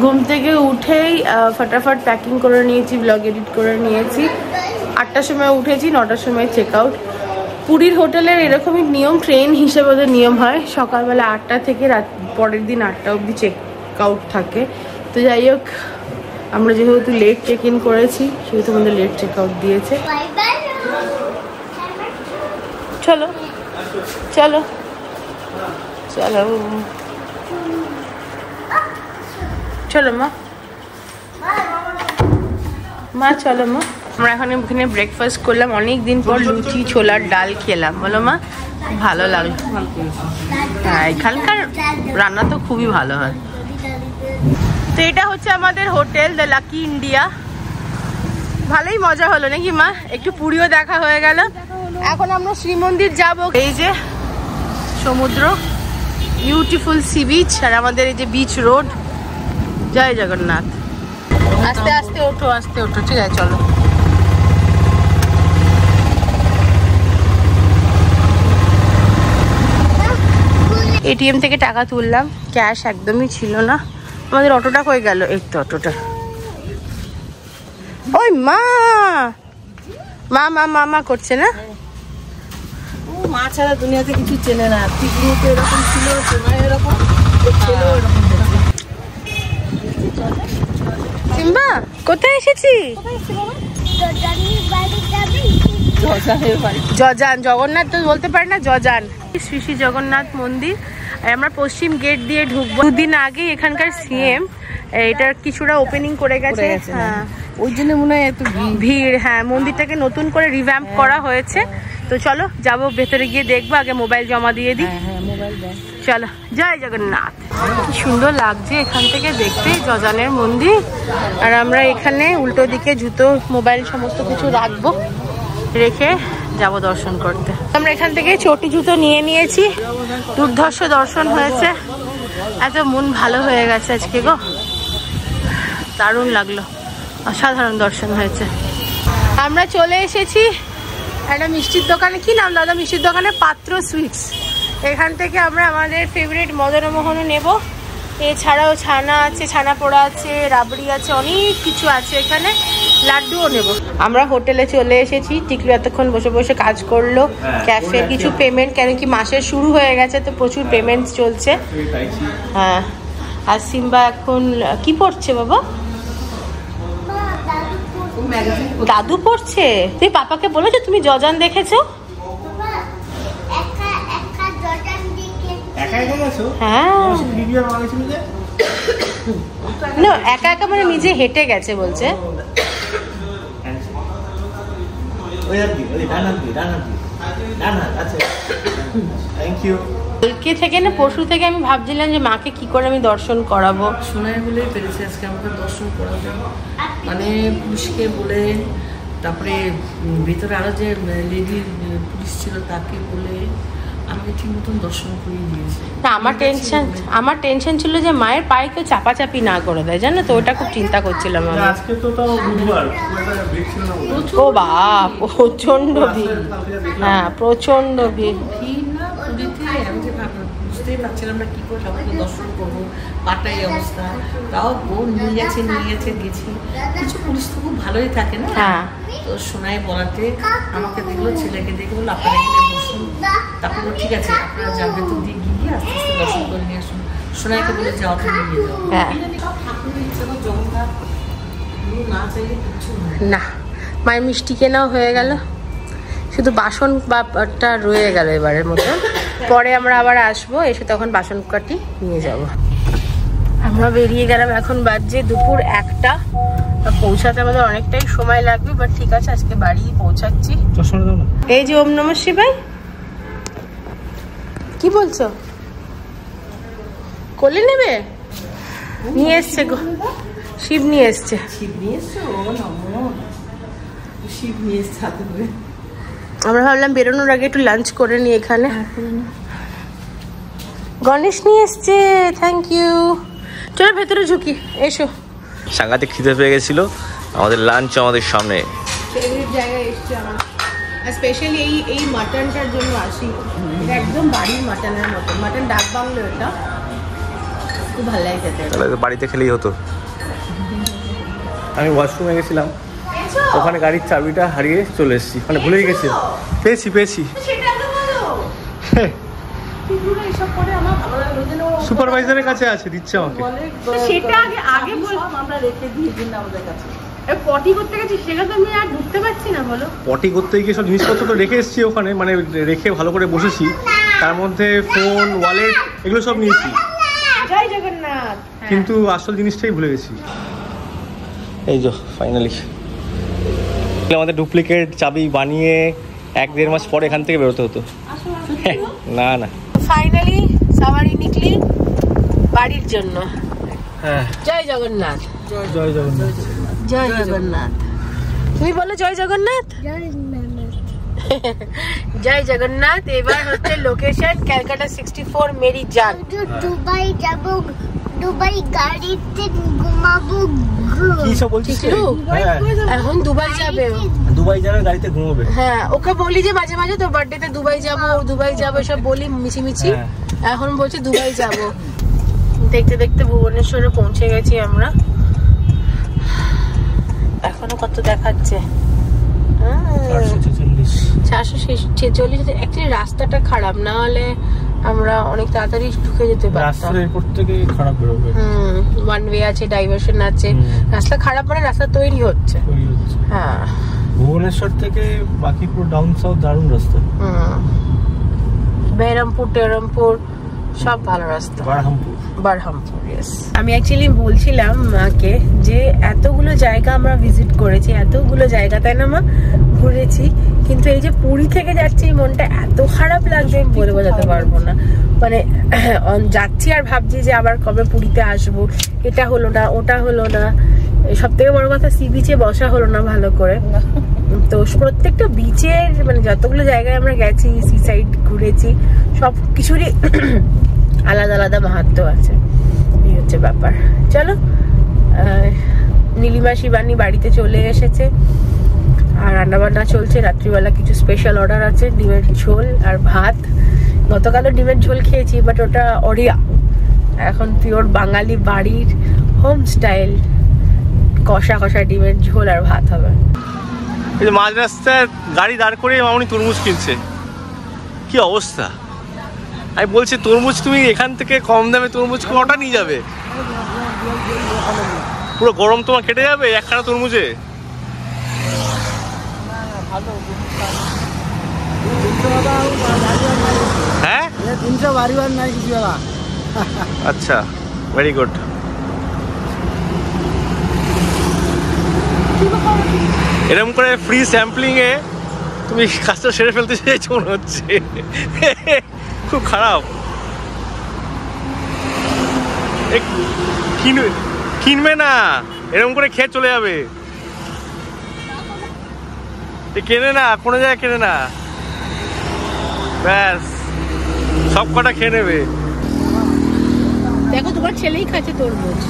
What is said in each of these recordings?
ঘুম থেকে উঠেই ফটাফট প্যাকিং করে নিয়েছি, ব্লগ এডিট করে নিয়েছি। 8টার সময় উঠেছি, 9টার সময় চেক আউট। পুরীর হোটেলের এরকমই নিয়ম, ট্রেন হিসেবে ওদের নিয়ম হয় সকালবেলা 8টা থেকে রাত পরের দিন 8টা অবধি চেক আউট থাকে। তো যাই হোক, আমরা যেহেতু লেট চেক ইন করেছি সেহেতু আমাদের লেট চেক আউট দিয়েছে। চলো চলো চলো চলো মা চলো মা। আমরা এখন এখানে ব্রেকফাস্ট করলাম, অনেক দিন পর লুচি ছোলার ডাল খেলাম। বলো মা, ভালো লাগলো? হ্যাঁ, এখানকার রান্না তো খুবই ভালো হয়। তো এটা হচ্ছে আমাদের হোটেল দ্য লাকি ইন্ডিয়া। ভালোই মজা হলো নাকি মা? একটু পুরীও দেখা হয়ে গেল। এখন আমরা শ্রীমন্দির যাব। এই যে সমুদ্র, বিউটিফুল সি বিচ, আর আমাদের এই যে বিচ রোড। জয় জগন্নাথ। আস্তে আস্তে ওঠো, আস্তে ওঠো, ঠিক আছে চলো। এটিএম থেকে টাকা তুললাম, ক্যাশ একদমই ছিল না। আমাদের অটোটা কই গেল? এই তো অটোটা। ওই মা মা মা মা মা করছে না? মা ছাড়া দুনিয়াতে কিছু চেনে না। পিকনিকে এরকম ছিল, সময় এরকম ছিল, এরকম। সিম্বা, কোথায় এসেছি? জজান, জগন্নাথ তো বলতে পারে না, জজান। শ্রী শ্রী জগন্নাথ মন্দির। আমরা পশ্চিম গেট দিয়ে ঢুকবো। দুদিন আগে এখানকার সিএম এটার কিছুটা ওপেনিং করে গেছে। হ্যাঁ, ওই জন্য মনে হয় এত ভিড়। হ্যাঁ, মন্দিরটাকে নতুন করে রিভ্যাম্প করা হয়েছে। তো চলো যাবো, ভেতরে গিয়ে দেখবো। আগে মোবাইল জমা দিয়ে দিই। চলো, জয় জগন্নাথ। কি সুন্দর লাগছে এখান থেকে দেখতে জজানের মন্দির। আর আমরা এখানে উল্টো দিকে জুতো, মোবাইল সমস্ত কিছু রাখবো, রেখে যাব দর্শন করতে। আমরা এখান থেকে চটি জুতো নিয়ে নিয়েছি। দুর্ধর্ষ দর্শন হয়েছে, এত মন ভালো হয়ে গেছে আজকে গো, দারুণ লাগলো, অসাধারণ দর্শন হয়েছে। আমরা চলে এসেছি একটা মিষ্টির দোকানে। কি নাম দাদা মিষ্টির দোকানে? পাত্র সুইটস। এখান থেকে আমরা আমাদের ফেভারিট মদনমোহনও নেব। এছাড়াও ছানা আছে, ছানা পোড়া আছে, রাবড়ি আছে, অনেক কিছু আছে এখানে। লাড্ডুও নেব। আমরা হোটেলে চলে এসেছি। টিকলু এতক্ষণ বসে বসে কাজ করলো। ক্যাফে কিছু পেমেন্ট, কেন কি মাসের শুরু হয়ে গেছে তো প্রচুর পেমেন্টস চলছে। হ্যাঁ, আর সিম্বা এখন কি পড়ছে বাবা? দাদু পড়ছে। তুই পাপাকে বলেছো তুমি জজান দেখেছো? হ্যাঁ, না একা একা মানে নিজে হেঁটে গেছে বলছে। কালকে থেকে না পরশু থেকে আমি ভাবছিলাম যে মাকে কি করে আমি দর্শন করাবো। শোনায় বলেই পেরেছে আজকে আমাকে দর্শন করাবে। মানে পুলিশকে বলে, তারপরে ভেতরে আরো যে লেডি পুলিশ ছিল তাকে বলে আমাকে ঠিক মতন দর্শন করিয়ে দিয়েছে। না, আমার টেনশন ছিল যে মায়ের পায়ে কেউ চাপাচাপি না করে দেয়, জানো তো, ওটা খুব চিন্তা করছিলাম আমি। আজকে তো তাও বুধবার, ও বাপ, প্রচন্ড ভিড়। হ্যাঁ, প্রচন্ড ভিড়। না পুরীতে আমি যে বুঝতেই পারছিলাম না কি করে ঠাকুরকে দর্শন করবো, পাটাই অবস্থা। তাও বোন নিয়ে গেছে গেছি। কিছু পুলিশ তো খুব ভালোই থাকে না। হ্যাঁ, তো সোনাই বলাতে আমাকে দেখলো, ছেলেকে দেখে বললো আপনারা এখানে বসুন। তারপর ঠিক আছে আপনারা যাবেন তো দিয়ে গিয়ে আস্তে আস্তে দর্শন করে নিয়ে আসুন। সোনাইকে বলে যাও, তুমি নিয়ে যাও। হ্যাঁ, না চাইলে কিছু না মায়ের মিষ্টি কেনাও হয়ে গেল, শুধু বাসন বাটা রয়ে গেল এবারের মতো। পরে আমরা আবার আসবো, এসে তখন বাসন কাটি নিয়ে যাব। আমরা বেরিয়ে গেলাম, এখন বাজছে দুপুর 1টা। পৌঁছাতে আমাদের অনেকটাই সময় লাগবে, বাট ঠিক আছে আজকে বাড়ি পৌঁছাচ্ছি। এই যে ওম নমঃ শিবায়, কি বলছো? কোলে নেবে? নিয়ে এসছে গো, শিব নিয়ে এসছে। শিব নিয়ে এসছো? শিব নিয়ে এসছে হাতে করে। আমরা ভাবলাম বেরোনোর আগে একটু লাঞ্চ করে নি এখানে। গণেশ নিয়ে এসছে, থ্যাংক ইউ। চলো ভেতরে ঝুঁকি, এসো। সাংঘাতিক খিদে পেয়ে গেছিল, আমাদের লাঞ্চ আমাদের সামনে। ফেভারিট জায়গায় এসছে আমার, আর স্পেশালি এই মাটনটার জন্য আসি। এটা একদম বাড়ির মাটনের মতো, মাটন ডাক বাংলো এটা। খুব ভালো লাগে খেতে। তাহলে তো বাড়িতে খেলেই হতো। আমি ওয়াশরুমে গেছিলাম, ওখানে গাড়ির চাবিটা হারিয়ে চলে এসেছি, মানে ভুলেই গেছি। পেয়েছি সুপারভাইজারের কাছে আছে, দিচ্ছে আমাকে। সেটা আগে আমরা রেখে দিই আমাদের কাছে। পটি করতে গেছি, সেটা তো আমি আর ঢুকতে পারছি না। বলো, পটি করতে গিয়ে সব জিনিসপত্র তো রেখে এসেছি ওখানে, মানে রেখে ভালো করে বসেছি, তার মধ্যে ফোন, ওয়ালেট এগুলো সব নিয়েছি, জয় জগন্নাথ। কিন্তু আসল জিনিসটাই ভুলে গেছি। এই যে ফাইনালি আমাদের ডুপ্লিকেট চাবি বানিয়ে 1-1.5 মাস পরে এখান থেকে বেরোতে হতো। না ফাইনালি সাওয়ারি নিকলি বাড়ির জন্য। হ্যাঁ, জয় জগন্নাথ। জয় জগন্নাথ। জয় জগন্নাথ। তুমি বলো জয় জগন্নাথ। জয় জগন্নাথ। এবার হচ্ছে লোকেশন ক্যালকাটা 64 মেরি জান। দুবাই যাব, দুবাই গাড়িতে ঘুমাবো। কি সব বলছিস? এখন দুবাই যাবে, দুবাই যাবে গাড়িতে ঘুমাবে। হ্যাঁ, ওকে বলি যে মাঝে মাঝে তোর বার্থডেতে দুবাই যাবো সব বলি মিছিমিছি। এখন বলছে দুবাই যাব। দেখতে দেখতে ভুবনেশ্বরে পৌঁছে গেছি আমরা। এখনো কত দেখাচ্ছে? 446। অ্যাকচুয়ালি রাস্তাটা খারাপ, না হলে আমরা অনেক তাড়াতাড়ি ঢুকে যেতে পারতাম। রাস্তা এরপর থেকে খারাপ বেরোবে। ওয়ান ওয়ে আছে, ডাইভারশন আছে। রাস্তা খারাপ মানে রাস্তা তৈরি হচ্ছে। হ্যাঁ, ভুবনেশ্বর থেকে বাকিপুর ডাউন সাউথ দারুণ রাস্তা। বেরহামপুর টেরহামপুর সব ভালো রাস্তা। বারহামপুর, ইয়েস। আমি অ্যাকচুয়ালি বলছিলাম মাকে যে এতগুলো জায়গা আমরা ভিজিট করেছি, এতগুলো জায়গা, তাই না মা, ঘুরেছি, কিন্তু এই যে পুরী থেকে যাচ্ছি মনটা এত খারাপ লাগছে আমি বলে বোঝাতে পারবো না। মানে যাচ্ছি আর ভাবছি যে আবার কবে পুরীতে আসবো, এটা হলো না, ওটা হলো না। সব থেকে বড় কথা, সি বিচে বসা হলো না ভালো করে। তো প্রত্যেকটা বিচের মানে যতগুলো জায়গায় আমরা গেছি, সি সাইড ঘুরেছি, সব কিছুরই আলাদা আলাদা মাহাত্ম্য আছে। এই হচ্ছে ব্যাপার। চলো, নীলিমা শিবানী বাড়িতে চলে এসেছে আর রান্নাবান্না চলছে। রাত্রিবেলা কিছু স্পেশাল অর্ডার আছে, ডিমের ঝোল আর ভাত। গতকালও ডিমের ঝোল খেয়েছি, বাট ওটা অরিয়া। এখন পিওর বাঙালি বাড়ির হোম স্টাইল কষা কষা ডিমের ঝোল আর ভাত হবে। এই যে মাঝ রাস্তায় গাড়ি দাঁড় করে মামনি তরমুজ কিনছে, কি অবস্থা! আমি বলছি তরমুজ তুমি এখান থেকে কম দামে তরমুজ কটা নিয়ে যাবে? পুরো গরম তোমার কেটে যাবে একখানা তরমুজে। হ্যাঁ, আচ্ছা, ভেরি গুড। এরকম করে ফ্রি স্যাম্পলিং এ তুমি কাজটা সেরে ফেলতে চাইছো মনে হচ্ছে। খুব খারাপ। কিনবে না, এরকম করে খেয়ে চলে যাবে। কেনে না, কোনো জায়গায় কেনে না, ব্যাস সব কটা খেয়ে নেবে। দেখো তোমার ছেলেই খাচ্ছে তরমুজ।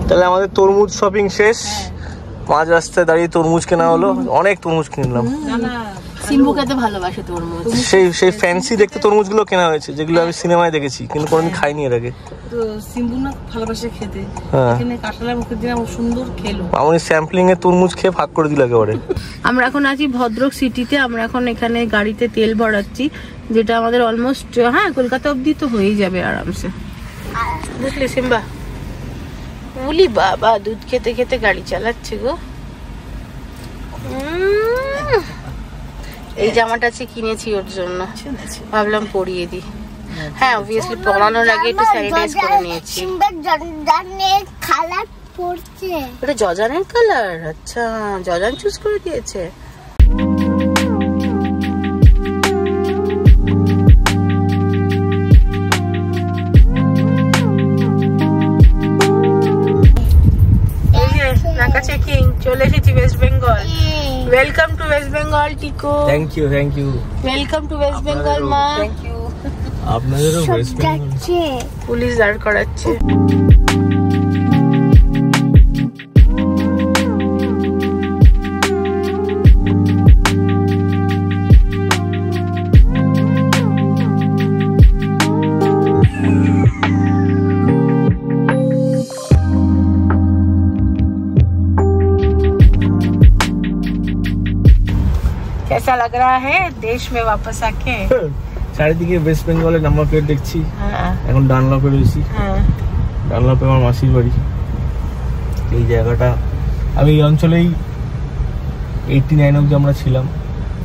তাহলে আমাদের তরমুজ শপিং শেষ। মাঝ রাস্তায় দাঁড়িয়ে তরমুজ কেনা হলো, অনেক তরমুজ কিনলাম। সিম্বু খেতে ভালোবাসে তরমুজ। সেই ফ্যান্সি দেখতে তরমুজগুলো কেনা হয়েছে, যেগুলো আমি সিনেমায় দেখেছি কিন্তু কোনোদিন খাইনি এর আগে। তো সিম্বু না ভালোবাসে খেতে, এখানে কাঁঠালের মুখে দিলাম, সুন্দর খেলো। আমি স্যাম্পলিং এ তরমুজ খেয়ে ভাগ করে দিল একেবারে। আমরা এখন আছি ভদ্রক সিটিতে। আমরা এখন এখানে গাড়িতে তেল ভরাচ্ছি, যেটা আমাদের অলমোস্ট, হ্যাঁ, কলকাতা অবধি তো হয়েই যাবে আরামসে। বুঝলি সিম্বা? বলি বাবা, দুধ খেতে খেতে গাড়ি চালাচ্ছে গো। এই জামাটা আছে, কিনেছি ওর জন্য, ভাবলাম পরিয়ে দিই। হ্যাঁ, অবভিয়াসলি পরানোর আগে একটু স্যানিটাইজ করে নিয়েছি। ওটা জজানের কালার? আচ্ছা, জজান চুজ করে দিয়েছে। চেকিং চলে এসেছি West Bengal. Welcome to West Bengal টিকো। Thank you, thank you. Welcome to West Bengal মা। Thank you. আপনাদেরও ওয়েস্ট বেঙ্গল। পুলিশ দাঁড় করাচ্ছে। कैसा लग रहा है देश में वापस आके? চারিদিকে ওয়েস্ট বেঙ্গলের নাম্বার প্লেট দেখছি। হ্যাঁ এখন ডানলপে রয়েছি। হ্যাঁ ডানলপে আমার মাসির বাড়ি। এই জায়গাটা আমি এই অঞ্চলেই 89 অবধি আমরা ছিলাম।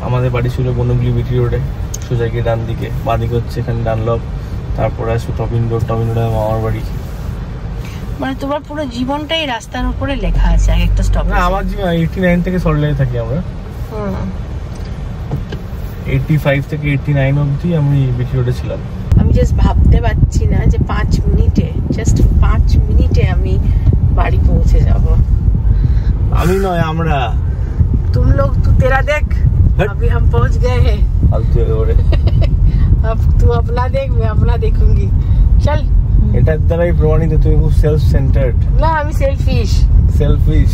আমাদের বাড়ি ছিল বনগুলি বিটি রোডে, সোজা গিয়ে ডান দিকে, বাঁ দিকে হচ্ছে এখানে ডানলপ, তারপরে আসবে টপিন রোড, টপিন রোডে আমার বাড়ি। মানে তোমার পুরো জীবনটাই রাস্তার উপরে লেখা আছে এক একটা স্টপ। না আমার জীবন 89 থেকে সল্টলেকে থাকি আমরা। 85 থেকে 89 অবধি আমি বিটি রোডে ছিলাম। আমি জাস্ট ভাবতে পারছি না যে 5 মিনিটে, জাস্ট 5 মিনিটে আমি বাড়ি পৌঁছে যাব। আমি নয় আমরা। तुम लोग तू तेरा देख, अभी हम पहुंच गए हैं। ফালতু একেবারে। अब तू अपना देख, मैं अपना देखूंगी। चल। এটার দ্বারাই প্রমাণিত তুমি খুব সেলফ সেন্টার্ড। ना हम सेल्फिश। सेल्फिश।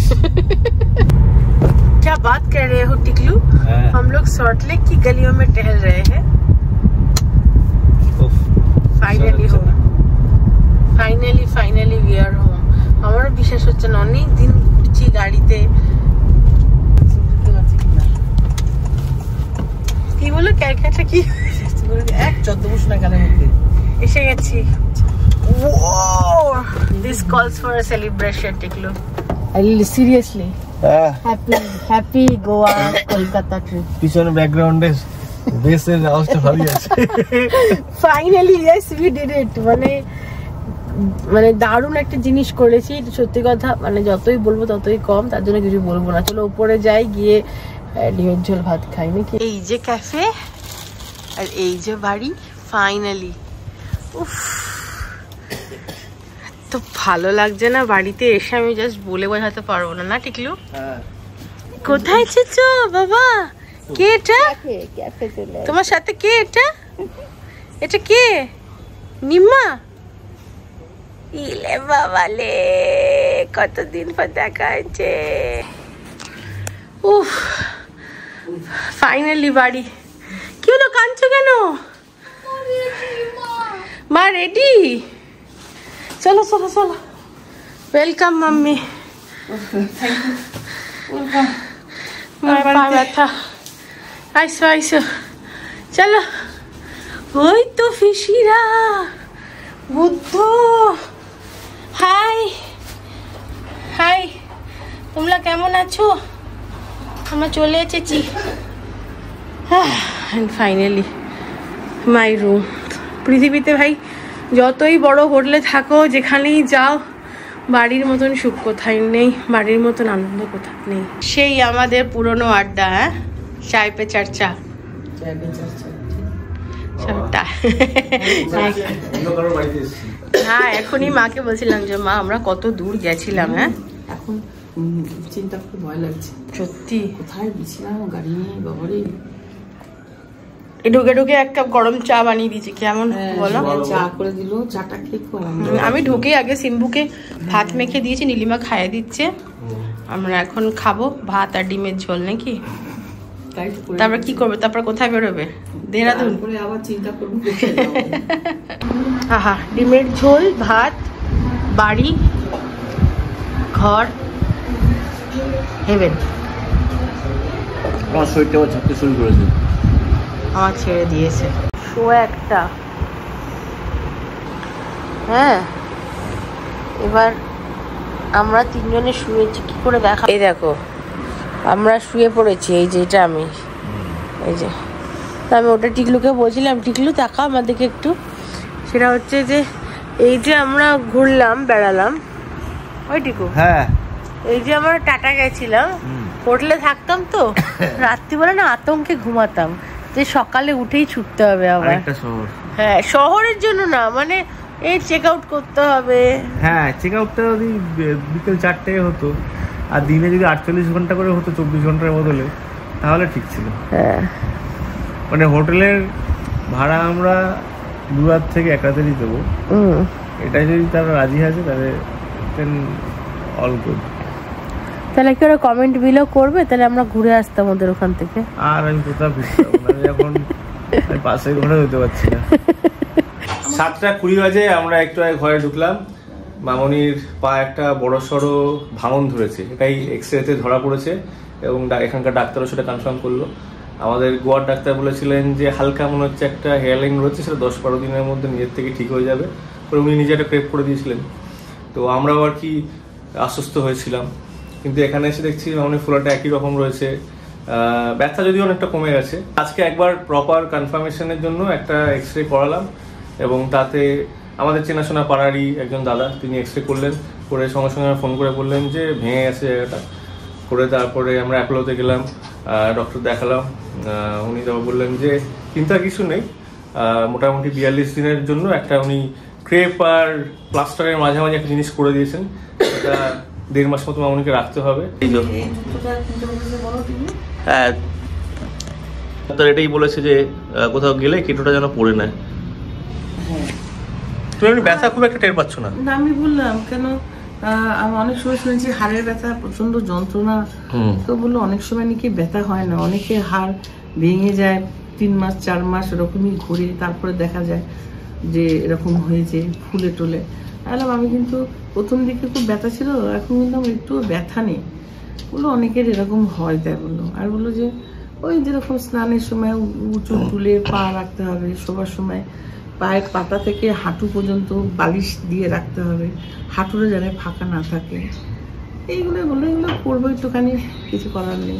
क्या बात कर रहे हो टिकलू? हम लोग सॉल्ट लेक की गलियों में टहल रहे हैं। Finally home, finally we are home. हमारा विशेष হচ্ছে না, অনেক দিন ঘুরছি গাড়িতে। কি বলো ক্যালকাটা কি এক 14 বছর কালের মধ্যে এসে গেছি। This calls for a celebration, Tiklu. Seriously. Happy Goa Kolkata trip. পিছনে ব্যাকগ্রাউন্ডে বেসের আওয়াজটা ভালোই আছে। Finally, yes, we did it. মানে দারুণ একটা জিনিস করেছি সত্যি কথা। মানে যতই বলবো ততই কম, তার জন্য কিছু বলবো না। চলো উপরে যাই, গিয়ে ডিমের ঝোল ভাত খাই নাকি। এই যে ক্যাফে আর এই যে বাড়ি ফাইনালি। উফ তো ভালো লাগছে না বাড়িতে এসে, আমি জাস্ট বলে বোঝাতে পারবো না। না টিকলু? কোথায় এসেছো বাবা? কে এটা? তোমার সাথে কে এটা? এটা কে? নিম্মা? ইলে বাবালে, কতদিন পর দেখা হয়েছে। উফ ফাইনালি বাড়ি। কি হলো, কাঁদছো কেন? মা রেডি? চলো চলো চলো। Welcome mummy. মায়ের পা ব্যথা। আইসো আইসো, চলো। ওই তো ফিসিরা, বুদ্ধ। হাই হাই, তোমরা কেমন আছো? আমরা চলে এসেছি। Finally my room. পৃথিবীতে ভাই যতই বড় হোটেলে থাকো, যেখানেই যাও, বাড়ির মতন সুখ কোথায় নেই, বাড়ির মতন আনন্দ কোথাও নেই। সেই আমাদের পুরনো আড্ডা। হ্যাঁ, চায় পে চর্চা। হ্যাঁ, এখনই মাকে বলছিলাম যে মা আমরা কত দূর গেছিলাম। হ্যাঁ, এখন চিন্তা করে ভয় লাগছে সত্যি। কোথায় গেছিলাম গাড়ি নিয়ে, বাবারে। ঢুকে ঢুকে এক কাপ গরম চা বানিয়ে দিয়েছি, কেমন বলো? চা করে দিল, চাটা খেয়ে খুব আনন্দ। আমি ঢুকে আগে সিম্বুকে ভাত মেখে দিয়েছি, নীলিমা খাইয়ে দিচ্ছে। আমরা এখন খাবো ভাত আর ডিমের ঝোল নাকি। তারপর কি করবে? তারপর কোথায় বেরোবে? দেহরাদুন। আবার চিন্তা করবো। আহা, ডিমের ঝোল, ভাত, বাড়ি, ঘর, হেভেন। আমার শরীরটা আবার ঝাঁকতে শুরু করেছে। আমার ছেড়ে দিয়েছে। শো একটা। হ্যাঁ, এবার আমরা তিনজনে শুয়েছি, কি করে দেখা। এই দেখো আমরা শুয়ে পড়েছি। এই যে এটা আমি, এই যে আমি ওটা টিকলুকে বলছিলাম, টিকলু তাকাও আমাদেরকে একটু। সেটা হচ্ছে যে এই যে আমরা ঘুরলাম, বেড়ালাম, ওই টিকু। হ্যাঁ, এই যে আমরা টাটা গেছিলাম, হোটেলে থাকতাম তো রাত্রিবেলা না আতঙ্কে ঘুমাতাম যে সকালে উঠেই ছুটতে হবে আবার। হ্যাঁ, শহরের জন্য না, মানে এই চেক আউট করতে হবে। হ্যাঁ, চেক আউটটা যদি বিকেল 4টায় হতো আর দিনে যদি 48 ঘন্টা করে হতো 24 ঘন্টার বদলে, তাহলে ঠিক ছিল। হ্যাঁ, মানে হোটেলের ভাড়া আমরা 2 রাত থেকে 1 রাতেরই দেবো। এটা যদি তারা রাজি আছে তাহলে অল গুড। তাহলে কি ওরা কমেন্ট বিলো করবে? তাহলে আমরা ঘুরে আসতাম ওদের ওখান থেকে। আর আমি কোথাও ফিরতে পারবো না, আমি এখন পাশের ঘরে যেতে পারছি না। 7:20 বাজে আমরা একটু আগে ঘরে ঢুকলাম। মামনির পা একটা বড় সড়ো ভাঙন ধরেছে, এটাই এক্সরেতে ধরা পড়েছে এবং এখানকার ডাক্তারও সেটা কনফার্ম করলো। আমাদের গোয়ার ডাক্তার বলেছিলেন যে হালকা মনে হচ্ছে একটা হেয়ারলাইন রয়েছে, সেটা 10-12 দিনের মধ্যে নিজের থেকে ঠিক হয়ে যাবে, উনি নিজে একটা ক্রেপ করে দিয়েছিলেন। তো আমরাও আর কি আশ্বস্ত হয়েছিলাম, কিন্তু এখানে এসে দেখছি অনেক ফোলাটা একই রকম রয়েছে, ব্যথা যদিও অনেকটা কমে গেছে। আজকে একবার প্রপার কনফার্মেশনের জন্য একটা এক্সরে করালাম, এবং তাতে আমাদের চেনাশোনা পাড়ারই একজন দাদা, তিনি এক্সরে করলেন, করে সঙ্গে সঙ্গে ফোন করে বললেন যে ভেঙে গেছে জায়গাটা। করে তারপরে আমরা অ্যাপোলোতে গেলাম, ডক্টর দেখালাম, উনি তখন বললেন যে চিন্তার কিছু নেই, মোটামুটি 42 দিনের জন্য একটা উনি ক্রেপ আর প্লাস্টারের মাঝামাঝি একটা জিনিস করে দিয়েছেন, সেটা 1.5 মাস মতো মামুনিকে রাখতে হবে। এই যে হ্যাঁ, ডাক্তার এটাই বলেছে যে কোথাও গেলে কেটোটা যেন পড়ে নেয়। তুমি ব্যথা খুব একটা টের পাচ্ছ না? না, আমি বললাম কেন, আমি অনেক সময় শুনেছি হাড়ের ব্যথা প্রচন্ড যন্ত্রণা, তো বললো অনেক সময় নাকি ব্যথা হয় না, অনেকে হাড় ভেঙে যায় 3 মাস 4 মাস এরকমই ঘুরে, তারপরে দেখা যায় যে এরকম হয়েছে ফুলে টুলে। আমি কিন্তু প্রথম দিকে খুব ব্যথা ছিল, এখন কিন্তু আমার একটু ব্যথা নেই। বললো অনেকের এরকম হয়, তাই বললো। আর বললো যে ওই যেরকম স্নানের সময় উঁচু তুলে পা রাখতে হবে, শোবার সময় পায়ের পাতা থেকে হাঁটু পর্যন্ত বালিশ দিয়ে রাখতে হবে, হাঁটুরে যেন ফাঁকা না থাকে, এইগুলো বললো। এগুলো করবো একটুখানি, কিছু করার নেই।